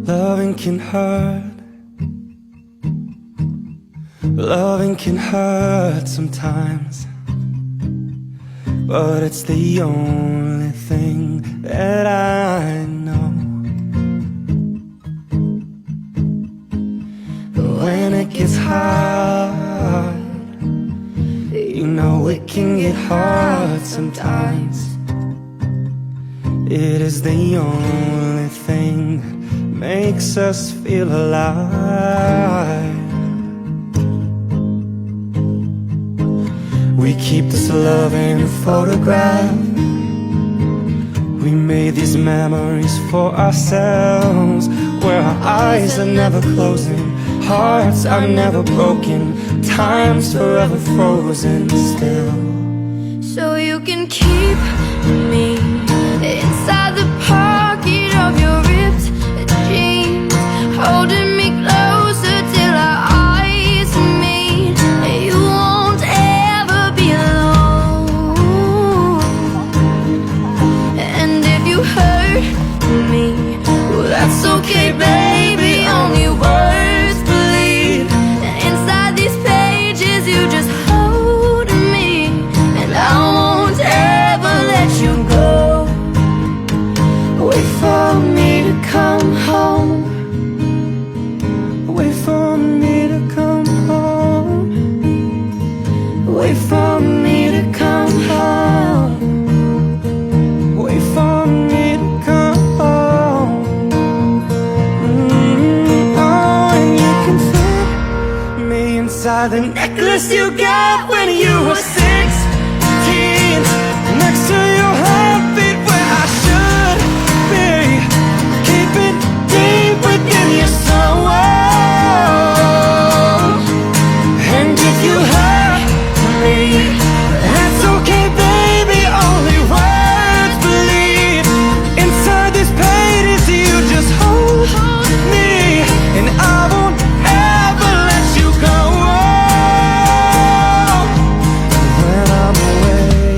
Loving can hurt. Loving can hurt sometimes, but it's the only thing that I know. But when it gets hard, you know it can get hard sometimes. It is the only thing that makes us feel alive. We keep this love in a photograph. We made these memories for ourselves, where our eyes are never closing, hearts are never broken, time's forever frozen still. So you can keep me inside the pocket of your ripped jeans, holding me closer till our eyes meet. You won't ever be alone. And if you hurt me, well, that's okay, baby. Only words bleed. Inside these pages, you just hold me, and I won't ever let you go. Wait for me to come home. Wait for me to come home. Wait for me to come home. Wait for me to come home. Oh, and you can fit me inside the necklace you got when you were 16, next to your heartbeat where I should be. Keep it deep within your soul. And if you hurt me, that's okay, baby. Only words bleed. Inside these pages, you just hold me, and I won't ever let you go. When I'm away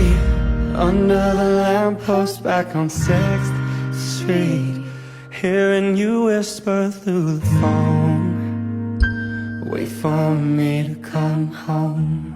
under the lamppost back on 6th Street, hearing you whisper through the phone, wait for me to come home.